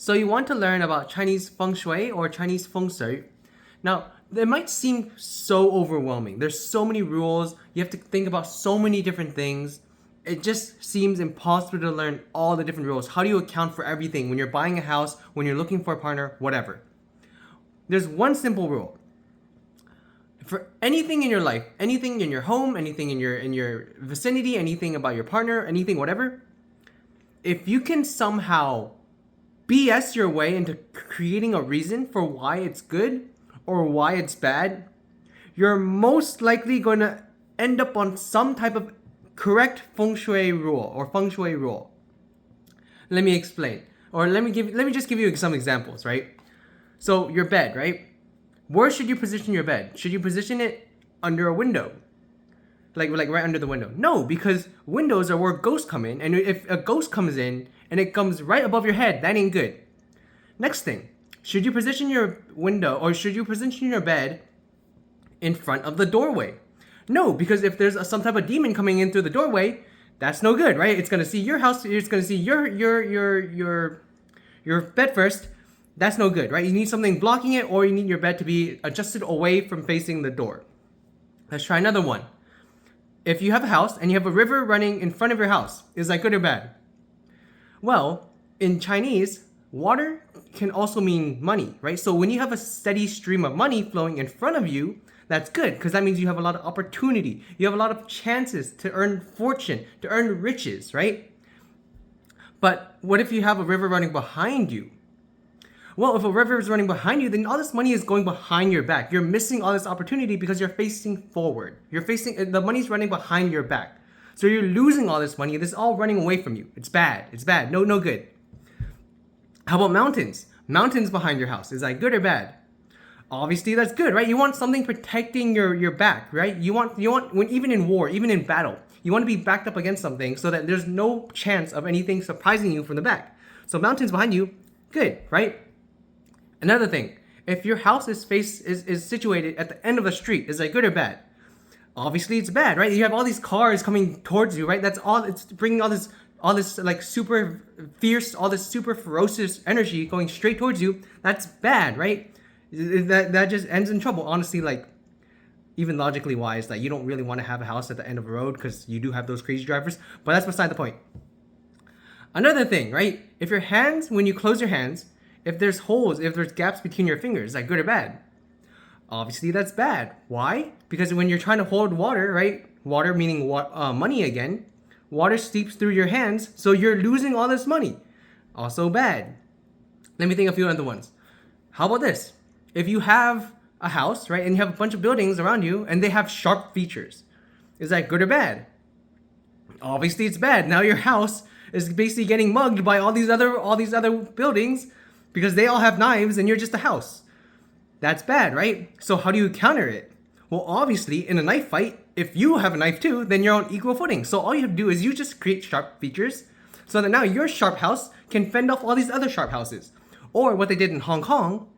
So you want to learn about Chinese feng shui or Chinese feng shui. Now, it might seem so overwhelming. There's so many rules. You have to think about so many different things. It just seems impossible to learn all the different rules. How do you account for everything when you're buying a house, when you're looking for a partner, whatever? There's one simple rule. For anything in your life, anything in your home, anything in your vicinity, anything about your partner, anything whatever, if you can somehow BS your way into creating a reason for why it's good or why it's bad, you're most likely going to end up on some type of correct feng shui rule or feng shui rule. Let me explain. Or let me just give you some examples, right? So your bed, right? Where should you position your bed? Should you position it under a window? Like right under the window? No, because windows are where ghosts come in, and if a ghost comes in and it comes right above your head, that ain't good. Next thing, should you position your window or should you position your bed in front of the doorway? No, because if there's some type of demon coming in through the doorway, that's no good, right? It's gonna see your house. It's gonna see your bed first. That's no good, right? You need something blocking it, or you need your bed to be adjusted away from facing the door. Let's try another one. If you have a house and you have a river running in front of your house, is that good or bad? Well, in Chinese, water can also mean money, right? So when you have a steady stream of money flowing in front of you, that's good, because that means you have a lot of opportunity. You have a lot of chances to earn fortune, to earn riches, right? But what if you have a river running behind you? Well, if a river is running behind you, then all this money is going behind your back. You're missing all this opportunity because you're facing forward. The money's running behind your back. So you're losing all this money. This is all running away from you. It's bad. It's bad. No good. How about mountains? Mountains behind your house. Is that good or bad? Obviously, that's good, right? You want something protecting your back, right? You want when even in war, even in battle, you want to be backed up against something so that there's no chance of anything surprising you from the back. So mountains behind you, good, right? Another thing, if your house is situated at the end of the street, is that good or bad? Obviously, it's bad, right? You have all these cars coming towards you, right? That's all. It's bringing all this like super fierce, all this super ferocious energy going straight towards you. That's bad, right? That just ends in trouble. Honestly, like even logically wise, like you don't really want to have a house at the end of a road because you do have those crazy drivers. But that's beside the point. Another thing, right? If your hands, when you close your hands, if there's holes, if there's gaps between your fingers, is that good or bad? Obviously, that's bad. Why? Because when you're trying to hold water, right? Water meaning money again. Water seeps through your hands, so you're losing all this money. Also bad. Let me think of a few other ones. How about this? If you have a house, right, and you have a bunch of buildings around you, and they have sharp features, is that good or bad? Obviously, it's bad. Now your house is basically getting mugged by all these other buildings because they all have knives, and you're just a house. That's bad, right? So how do you counter it? Well, obviously, in a knife fight, if you have a knife too, then you're on equal footing. So all you have to do is you just create sharp features so that now your sharp house can fend off all these other sharp houses. Or what they did in Hong Kong,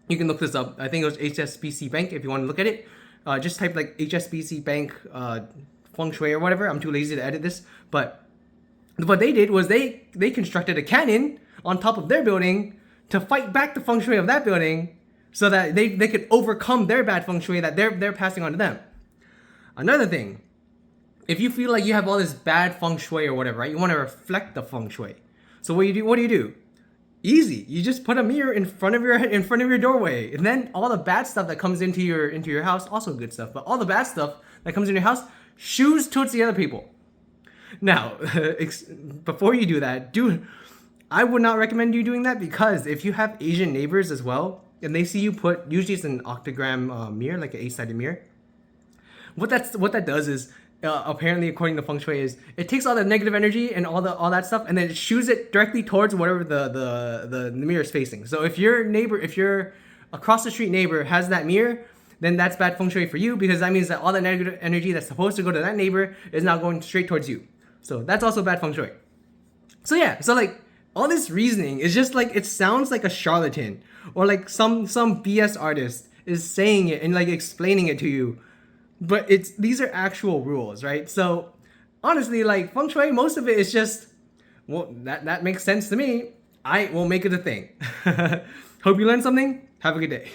you can look this up. I think it was HSBC Bank if you want to look at it. Just type like HSBC Bank feng shui or whatever. I'm too lazy to edit this. But what they did was they constructed a cannon on top of their building to fight back the feng shui of that building so that they could overcome their bad feng shui that they're passing on to them. Another thing, if you feel like you have all this bad feng shui or whatever, right? You want to reflect the feng shui. So what do you do? Easy. You just put a mirror in front of your doorway, and then all the bad stuff that comes into your house, also good stuff, but all the bad stuff that comes in your house shoos towards the other people. Now, before you do that, I would not recommend you doing that, because if you have Asian neighbors as well, and they see you put, usually it's an octagram mirror, like an 8-sided mirror. What that does is, apparently according to feng shui, is it takes all the negative energy and all that stuff, and then it shoos it directly towards whatever the mirror is facing. So if your across the street neighbor has that mirror, then that's bad feng shui for you, because that means that all the negative energy that's supposed to go to that neighbor is now going straight towards you. So that's also bad feng shui. So yeah, so like all this reasoning is just like, it sounds like a charlatan or like some BS artist is saying it and like explaining it to you. But these are actual rules, right? So honestly, like feng shui, most of it is just, well, that makes sense to me. I will make it a thing. Hope you learned something. Have a good day.